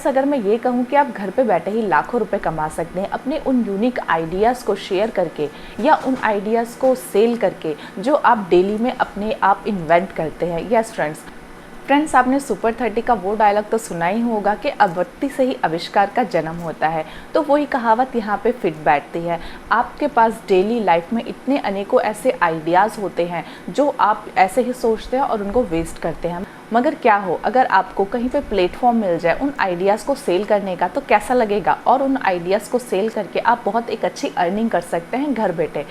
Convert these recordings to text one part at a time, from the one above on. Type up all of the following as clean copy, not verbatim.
Friends, अगर मैं ये कहूँ कि आप घर पे बैठे ही लाखों रुपए कमा सकते हैं अपने उन यूनिक आइडियाज़ को शेयर करके या उन आइडियाज़ को सेल करके जो आप डेली में अपने आप इन्वेंट करते हैं। यस फ्रेंड्स, आपने सुपर 30 का वो डायलॉग तो सुना ही होगा कि अवत्ति से ही आविष्कार का जन्म होता है। तो वही कहावत यहाँ पे फिट बैठती है। आपके पास डेली लाइफ में इतने अनेकों ऐसे आइडियाज़ होते हैं जो आप ऐसे ही सोचते हैं और उनको वेस्ट करते हैं। मगर क्या हो, अगर आपको कहीं पे प्लेटफॉर्म मिल जाए उन आइडियाज़ को सेल करने का, तो कैसा लगेगा। और उन आइडियाज़ को सेल करके आप बहुत एक अच्छी अर्निंग कर सकते हैं घर बैठे।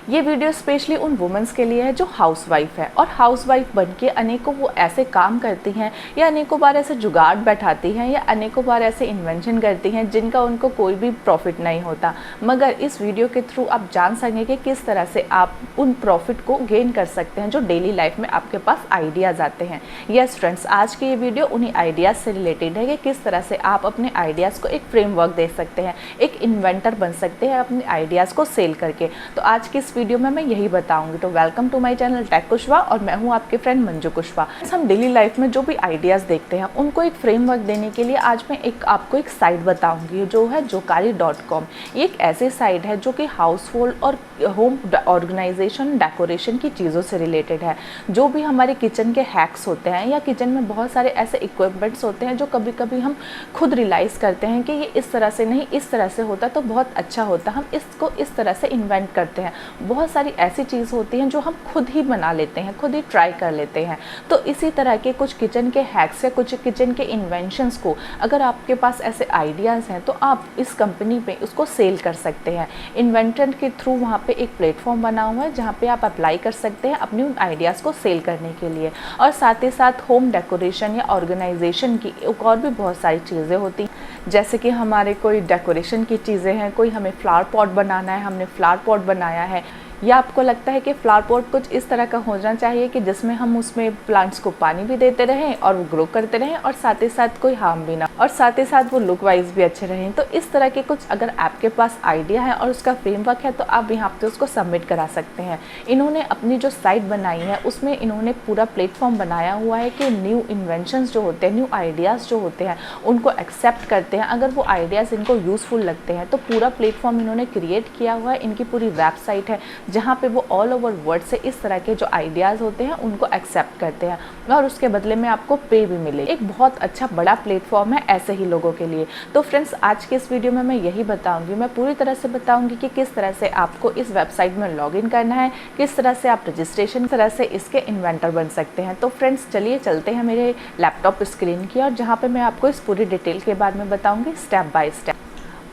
ये वीडियो स्पेशली उन वुमेंस के लिए है जो हाउसवाइफ है और हाउसवाइफ बनके अनेकों वो ऐसे काम करती हैं या अनेकों बार ऐसे जुगाड़ बैठाती हैं या अनेकों बार ऐसे इन्वेंशन करती हैं जिनका उनको कोई भी प्रॉफिट नहीं होता। मगर इस वीडियो के थ्रू आप जान सकेंगे कि किस तरह से आप उन प्रॉफिट को गेन कर सकते हैं जो डेली लाइफ में आपके पास आइडियाज़ आते हैं। यस फ्रेंड्स, आज की ये वीडियो उन्हीं आइडियाज़ से रिलेटेड है कि किस तरह से आप अपने आइडियाज़ को एक फ्रेमवर्क दे सकते हैं, एक इन्वेंटर बन सकते हैं अपने आइडियाज़ को सेल करके। तो आज की इस वीडियो में मैं यही बताऊंगी। तो welcome to my channel tech Kushwa और मैं हूं आपके फ्रेंड मंजू कुशवा। हम डेली लाइफ में जो भी आइडियाज़ देखते हैं उनको एक फ्रेमवर्क देने के लिए आज मैं आपको एक साइट बताऊंगी जो है jokari.com। ये एक ऐसी साइट है जो कि हाउस होल्ड और होम ऑर्गेनाइजेशन डेकोरेशन की चीज़ों से रिलेटेड है। जो भी हमारे किचन के हैक्स होते हैं या किचन में बहुत सारे ऐसे इक्विपमेंट्स होते हैं जो कभी कभी हम खुद रियलाइज़ करते हैं कि ये इस तरह से नहीं, इस तरह से होता तो बहुत अच्छा होता, हम इसको इस तरह से इन्वेंट करते हैं। बहुत सारी ऐसी चीज़ होती हैं जो हम खुद ही बना लेते हैं, खुद ही ट्राई कर लेते हैं। तो इसी तरह के कुछ किचन के हैक्स या कुछ किचन के इन्वेंशंस को अगर आपके पास ऐसे आइडियाज़ हैं तो आप इस कंपनी पे उसको सेल कर सकते हैं। इन्वेंटर के थ्रू वहाँ पे एक प्लेटफॉर्म बना हुआ है जहाँ पे आप अप्लाई कर सकते हैं अपनी उन आइडियाज़ को सेल करने के लिए। और साथ ही साथ होम डेकोरेशन या ऑर्गेनाइजेशन की और भी बहुत सारी चीज़ें होती हैं, जैसे कि हमारे कोई डेकोरेशन की चीज़ें हैं, कोई हमें फ्लावर पॉट बनाना है, हमने फ्लावर पॉट बनाया है, या आपको लगता है कि फ्लावर पॉट कुछ इस तरह का होना चाहिए कि जिसमें हम उसमें प्लांट्स को पानी भी देते रहें और वो ग्रो करते रहें और साथ ही साथ कोई हार्म भी ना, और साथ ही साथ वो लुक वाइज भी अच्छे रहें। तो इस तरह के कुछ अगर आपके पास आइडिया है और उसका फ्रेमवर्क है तो आप यहाँ पे उसको सबमिट करा सकते हैं। इन्होंने अपनी जो साइट बनाई है उसमें इन्होंने पूरा प्लेटफॉर्म बनाया हुआ है कि न्यू इन्वेंशंस जो होते हैं, न्यू आइडियाज़ जो होते हैं उनको एक्सेप्ट करते हैं। अगर वो आइडियाज़ इनको यूज़फुल लगते हैं तो पूरा प्लेटफॉर्म इन्होंने क्रिएट किया हुआ है। इनकी पूरी वेबसाइट है जहाँ पे वो ऑल ओवर वर्ल्ड से इस तरह के जो आइडियाज़ होते हैं उनको एक्सेप्ट करते हैं और उसके बदले में आपको पे भी मिले। एक बहुत अच्छा बड़ा प्लेटफॉर्म है ऐसे ही लोगों के लिए। तो फ्रेंड्स, आज के इस वीडियो में मैं यही बताऊंगी, मैं पूरी तरह से बताऊंगी कि किस तरह से आपको इस वेबसाइट में लॉगिन करना है, किस तरह से आप रजिस्ट्रेशन तरह से इसके इन्वेंटर बन सकते हैं। तो फ्रेंड्स, चलिए चलते हैं मेरे लैपटॉप स्क्रीन की और जहाँ पे मैं आपको इस पूरी डिटेल के बारे में बताऊंगी स्टेप बाय स्टेप।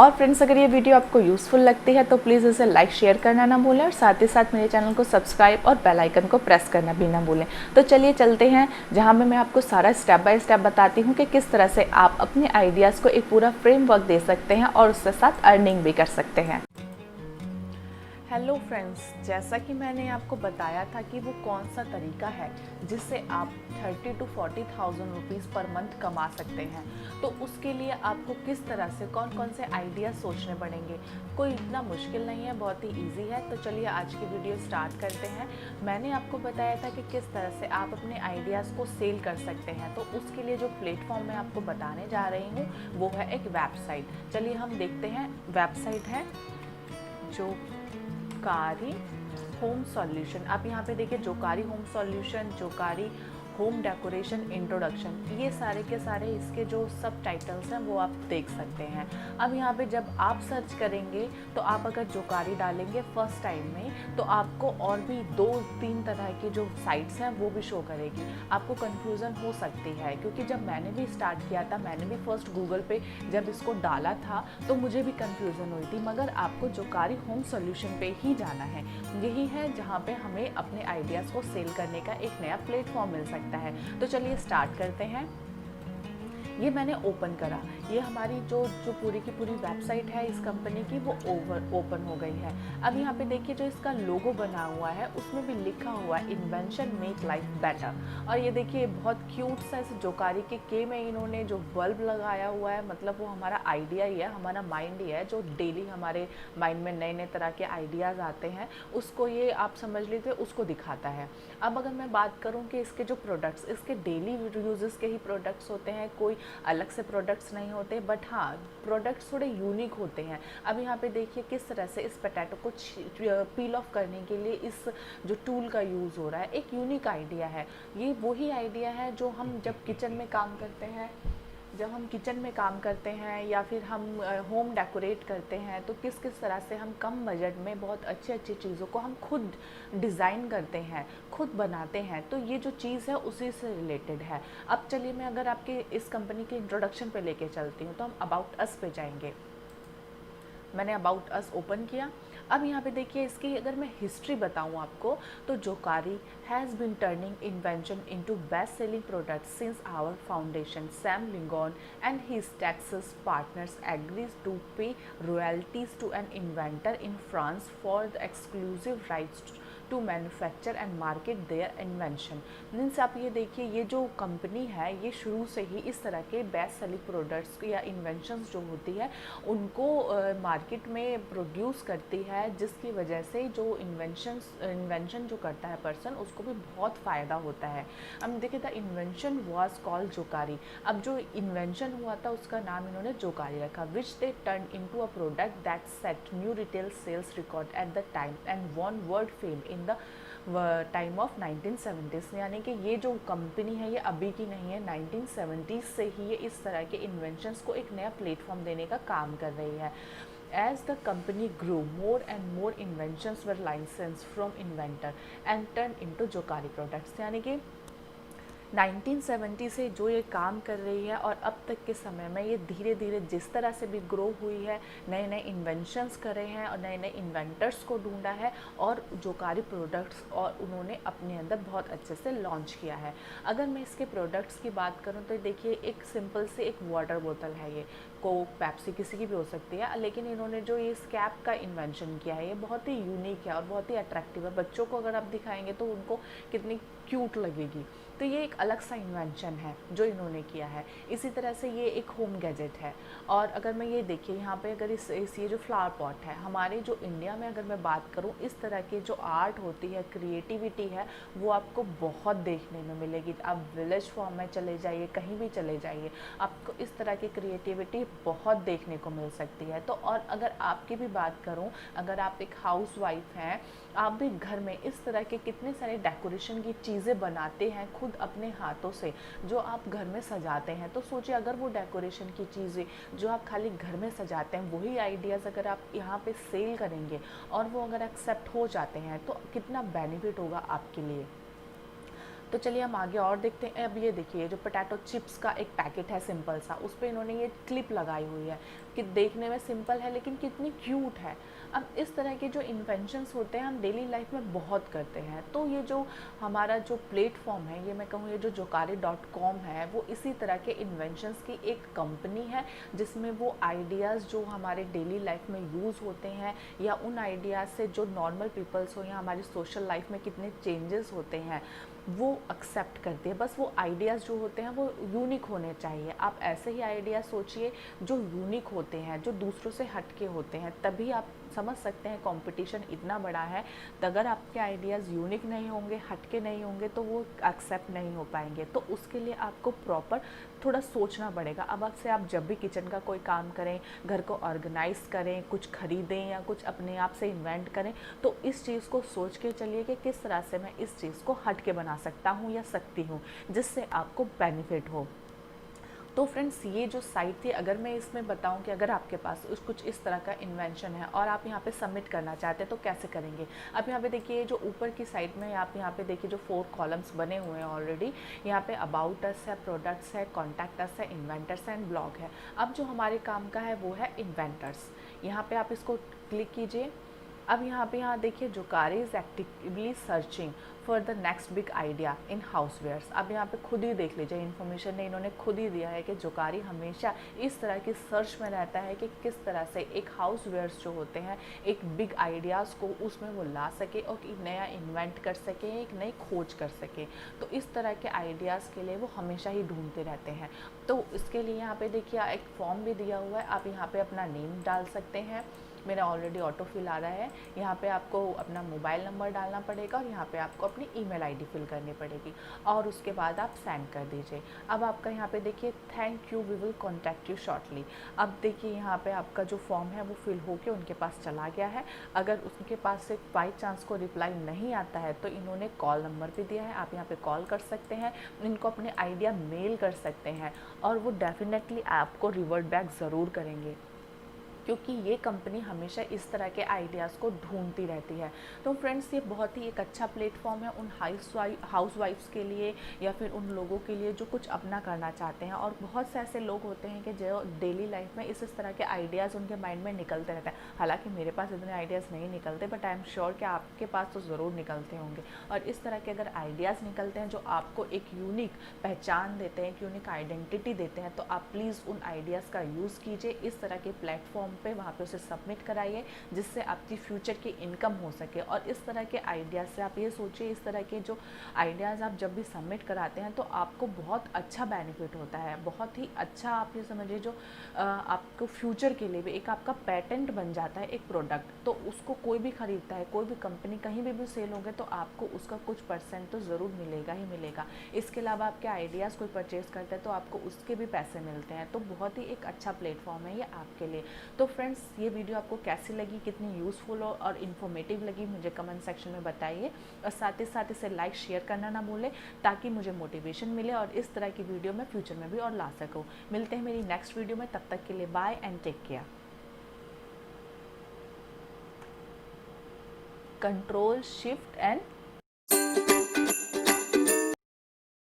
और फ्रेंड्स, अगर ये वीडियो आपको यूज़फुल लगती है तो प्लीज़ इसे लाइक शेयर करना ना भूलें और साथ ही साथ मेरे चैनल को सब्सक्राइब और बेल आइकन को प्रेस करना भी ना भूलें। तो चलिए चलते हैं जहाँ पे मैं आपको सारा स्टेप बाय स्टेप बताती हूँ कि किस तरह से आप अपने आइडियाज़ को एक पूरा फ्रेमवर्क दे सकते हैं और उसके साथ अर्निंग भी कर सकते हैं। हेलो फ्रेंड्स, जैसा कि मैंने आपको बताया था कि वो कौन सा तरीका है जिससे आप 30 to 40,000 रुपीज़ पर मंथ कमा सकते हैं। तो उसके लिए आपको किस तरह से कौन कौन से आइडिया सोचने पड़ेंगे। कोई इतना मुश्किल नहीं है, बहुत ही इजी है। तो चलिए आज की वीडियो स्टार्ट करते हैं। मैंने आपको बताया था कि किस तरह से आप अपने आइडियाज़ को सेल कर सकते हैं। तो उसके लिए जो प्लेटफॉर्म मैं आपको बताने जा रही हूँ वो है एक वेबसाइट। चलिए हम देखते हैं। वेबसाइट है जोकारी होम सॉल्यूशन। आप यहाँ पे देखिए, Jokari home solution, Jokari home decoration introduction, ये सारे के सारे इसके जो सब टाइटल्स हैं वो आप देख सकते हैं। अब यहाँ पे जब आप सर्च करेंगे तो आप अगर जोकारी डालेंगे फर्स्ट टाइम में तो आपको और भी 2-3 तरह की जो साइट्स हैं वो भी शो करेगी। आपको कन्फ्यूज़न हो सकती है क्योंकि जब मैंने भी स्टार्ट किया था, मैंने भी फर्स्ट गूगल पे जब इसको डाला था तो मुझे भी कन्फ्यूज़न हुई थी। मगर आपको जोकारी होम सॉल्यूशन पे ही जाना है। यही है जहाँ पे हमें अपने आइडियाज़ को सेल करने का एक नया प्लेटफॉर्म मिल सकता है। तो चलिए स्टार्ट करते हैं। ये मैंने ओपन करा, ये हमारी जो पूरी की पूरी वेबसाइट है इस कंपनी की वो ओपन हो गई है। अब यहाँ पे देखिए जो इसका लोगो बना हुआ है उसमें भी लिखा हुआ है इन्वेंशन मेक लाइफ बेटर। और ये देखिए बहुत क्यूट सा इस जोकारी के में इन्होंने जो बल्ब लगाया हुआ है, मतलब वो हमारा आइडिया ही है, हमारा माइंड ही है, जो डेली हमारे माइंड में नए नए तरह के आइडियाज़ आते हैं उसको ये आप समझ लीजिए उसको दिखाता है। अब अगर मैं बात करूँ कि इसके जो प्रोडक्ट्स, इसके डेली यूजेस के ही प्रोडक्ट्स होते हैं, कोई अलग से प्रोडक्ट्स नहीं होते, बट हाँ प्रोडक्ट्स थोड़े यूनिक होते हैं। अब यहाँ पे देखिए किस तरह से इस पोटैटो को पील ऑफ करने के लिए इस जो टूल का यूज़ हो रहा है, एक यूनिक आइडिया है। ये वही आइडिया है जो हम जब किचन में काम करते हैं, या फिर हम होम डेकोरेट करते हैं, तो किस किस तरह से हम कम बजट में बहुत अच्छी अच्छी चीज़ों को हम खुद डिज़ाइन करते हैं, खुद बनाते हैं। तो ये जो चीज़ है उसी से रिलेटेड है। अब चलिए मैं अगर आपके इस कंपनी के इंट्रोडक्शन पे लेके चलती हूँ, तो हम अबाउट अस पे जाएंगे। मैंने अबाउट अस ओपन किया। अब यहाँ पे देखिए इसकी अगर मैं हिस्ट्री बताऊँ आपको, तो Jokari has been turning invention into best selling product since our foundation. Sam Lingon and his Texas partners agrees to pay royalties to an inventor in France for the exclusive rights to manufacture and market their invention. Means आप ये देखिए, ये जो company है ये शुरू से ही इस तरह के बेस्ट सेलिंग प्रोडक्ट्स या इन्वेंशंस जो होती है उनको मार्केट में प्रोड्यूस करती है, जिसकी वजह से जो इन्वेंशन जो करता है पर्सन, उसको भी बहुत फ़ायदा होता है। अब देखिए द इन्वेंशन वाज कॉल्ड जोकारी। अब जो इन्वेंशन हुआ था उसका नाम इन्होंने जोकारी रखा, which they turn into a product that set new retail sales record at the time and won world fame in the time of 1970s। यानी कि ये जो कंपनी है ये अभी की नहीं है, 1970s से ही ये इस तरह के इन्वेंशंस को एक नया प्लेटफॉर्म देने का काम कर रही है। As the company grew, more and more inventions were licensed from inventor and turned into जोकारी products। यानी कि 1970 से जो ये काम कर रही है और अब तक के समय में ये धीरे धीरे जिस तरह से भी ग्रो हुई है, नए नए इन्वेंशंस करे हैं और नए नए इन्वेंटर्स को ढूंढा है और जोकारी प्रोडक्ट्स और उन्होंने अपने अंदर बहुत अच्छे से लॉन्च किया है। अगर मैं इसके प्रोडक्ट्स की बात करूं तो देखिए एक सिंपल से एक वाटर बोतल है, ये कोक पेप्सी किसी की भी हो सकती है, लेकिन इन्होंने जो ये कैप का इन्वेंशन किया है ये बहुत ही यूनिक है और बहुत ही अट्रैक्टिव है। बच्चों को अगर आप दिखाएंगे तो उनको कितनी क्यूट लगेगी। तो ये एक अलग सा इन्वेंशन है जो इन्होंने किया है। इसी तरह से ये एक होम गैजेट है। और अगर मैं ये देखिए यहाँ पे अगर इस ये जो फ्लावर पॉट है, हमारे जो इंडिया में अगर मैं बात करूँ, इस तरह के जो आर्ट होती है, क्रिएटिविटी है, वो आपको बहुत देखने में मिलेगी। आप विलेज फॉर्म में चले जाइए, कहीं भी चले जाइए, आपको इस तरह की क्रिएटिविटी बहुत देखने को मिल सकती है। तो और अगर आपकी भी बात करूँ, अगर आप एक हाउस वाइफ हैं, आप भी घर में इस तरह के कितने सारे डेकोरेशन की चीज़ें बनाते हैं खुद अपने हाथों से, जो आप घर में सजाते हैं। तो सोचिए अगर वो डेकोरेशन की चीज़ें जो आप खाली घर में सजाते हैं, वही आइडियाज़ अगर आप यहाँ पे सेल करेंगे और वो अगर एक्सेप्ट हो जाते हैं, तो कितना बेनिफिट होगा आपके लिए। तो चलिए हम आगे और देखते हैं। अब ये देखिए जो पोटैटो चिप्स का एक पैकेट है सिंपल सा, उस पर इन्होंने ये क्लिप लगाई हुई है कि देखने में सिंपल है लेकिन कितनी क्यूट है। अब इस तरह के जो इन्वेंशंस होते हैं हम डेली लाइफ में बहुत करते हैं। तो ये जो हमारा जो प्लेटफॉर्म है, ये मैं कहूँ ये जो जोकारी.com है, वो इसी तरह के इन्वेंशंस की एक कंपनी है, जिसमें वो आइडियाज़ जो हमारे डेली लाइफ में यूज़ होते हैं या उन आइडियाज़ से जो नॉर्मल पीपल्स हो या हमारी सोशल लाइफ में कितने चेंजेस होते हैं वो एक्सेप्ट करती है। बस वो आइडियाज़ जो होते हैं वो यूनिक होने चाहिए। आप ऐसे ही आइडियाज़ सोचिए जो यूनिक होते हैं, जो दूसरों से हटके होते हैं, तभी आप समझ सकते हैं कंपटीशन इतना बड़ा है। तो अगर आपके आइडियाज़ यूनिक नहीं होंगे, हटके नहीं होंगे, तो वो एक्सेप्ट नहीं हो पाएंगे। तो उसके लिए आपको प्रॉपर थोड़ा सोचना पड़ेगा। अब आपसे आप जब भी किचन का कोई काम करें, घर को ऑर्गेनाइज करें, कुछ खरीदें या कुछ अपने आप से इन्वेंट करें, तो इस चीज़ को सोच के चलिए कि किस तरह से मैं इस चीज़ को हट के बना सकता हूँ या सकती हूँ, जिससे आपको बेनिफिट हो। तो फ्रेंड्स ये जो साइट थी, अगर मैं इसमें बताऊं कि अगर आपके पास कुछ इस तरह का इन्वेंशन है और आप यहाँ पे सबमिट करना चाहते हैं तो कैसे करेंगे। अब यहाँ पे देखिए जो ऊपर की साइड में आप यहाँ पे देखिए जो 4 कॉलम्स बने हुए हैं ऑलरेडी। यहाँ पे अबाउट अस है, प्रोडक्ट्स है, कॉन्टैक्ट अस है, इन्वेंटर्स है एंड ब्लॉग है। अब जो हमारे काम का है वो है इन्वेंटर्स। यहाँ पे आप इसको क्लिक कीजिए। अब यहाँ देखिए Jokari is actively searching for the next big idea in housewares. अब यहाँ पे खुद ही देख लीजिए, इन्फॉर्मेशन ने इन्होंने खुद ही दिया है कि जोकारी हमेशा इस तरह की सर्च में रहता है कि किस तरह से एक हाउसवेयर्स जो होते हैं एक बिग आइडियाज़ को उसमें वो ला सके और एक नया इन्वेंट कर सके, एक नई खोज कर सके। तो इस तरह के आइडियाज़ के लिए वो हमेशा ही ढूंढते रहते हैं। तो इसके लिए यहाँ पे देखिए एक फॉर्म भी दिया हुआ है, आप यहाँ पे अपना नेम डाल सकते हैं मेरा ऑलरेडी ऑटो फिल आ रहा है। यहाँ पे आपको अपना मोबाइल नंबर डालना पड़ेगा और यहाँ पे आपको अपनी ईमेल आईडी फिल करनी पड़ेगी और उसके बाद आप सेंड कर दीजिए। अब आपका यहाँ पे देखिए thank you, we will contact you shortly. अब देखिए यहाँ पे आपका जो फॉर्म है वो फिल होके उनके पास चला गया है। अगर उनके पास से बाई चांस को रिप्लाई नहीं आता है तो इन्होंने कॉल नंबर भी दिया है, आप यहाँ पे कॉल कर सकते हैं, इनको अपने आइडिया मेल कर सकते हैं और वो डेफिनेटली आपको रिवर्ट बैक ज़रूर करेंगे, क्योंकि ये कंपनी हमेशा इस तरह के आइडियाज़ को ढूंढती रहती है। तो फ्रेंड्स ये बहुत ही एक अच्छा प्लेटफॉर्म है उन हाउस वाइफ्स के लिए या फिर उन लोगों के लिए जो कुछ अपना करना चाहते हैं। और बहुत से ऐसे लोग होते हैं कि जो डेली लाइफ में इस तरह के आइडियाज़ उनके माइंड में निकलते रहते हैं। हालांकि मेरे पास इतने आइडियाज़ नहीं निकलते, बट आई एम श्योर कि आपके पास तो ज़रूर निकलते होंगे। और इस तरह के अगर आइडियाज़ निकलते हैं जो आपको एक यूनिक पहचान देते हैं, एक यूनिक आइडेंटिटी देते हैं, तो आप प्लीज़ उन आइडियाज़ का यूज़ कीजिए। इस तरह के प्लेटफॉर्म पे वहाँ पे उसे सबमिट कराइए जिससे आपकी फ्यूचर की इनकम हो सके। और इस तरह के आइडियाज़ से आप ये सोचिए, इस तरह के जो आइडियाज़ आप जब भी सबमिट कराते हैं तो आपको बहुत अच्छा बेनिफिट होता है, बहुत ही अच्छा। आप ये समझिए जो आपको फ्यूचर के लिए भी एक आपका पेटेंट बन जाता है एक प्रोडक्ट, तो उसको कोई भी खरीदता है, कोई भी कंपनी कहीं भी सेल होंगे तो आपको उसका कुछ परसेंट तो ज़रूर मिलेगा ही मिलेगा। इसके अलावा आपके आइडियाज़ कोई परचेज़ करता है तो आपको उसके भी पैसे मिलते हैं। तो बहुत ही एक अच्छा प्लेटफॉर्म है ये आपके लिए। तो फ्रेंड्स ये वीडियो आपको कैसी लगी, कितनी यूज़फुल और इन्फॉर्मेटिव लगी, मुझे कमेंट सेक्शन में बताइए। और साथ ही साथ इसे लाइक शेयर करना ना भूलें ताकि मुझे मोटिवेशन मिले और इस तरह की वीडियो मैं फ्यूचर में भी और ला सकूँ। मिलते हैं मेरी नेक्स्ट वीडियो में, तब तक के लिए bye and take care. Control shift and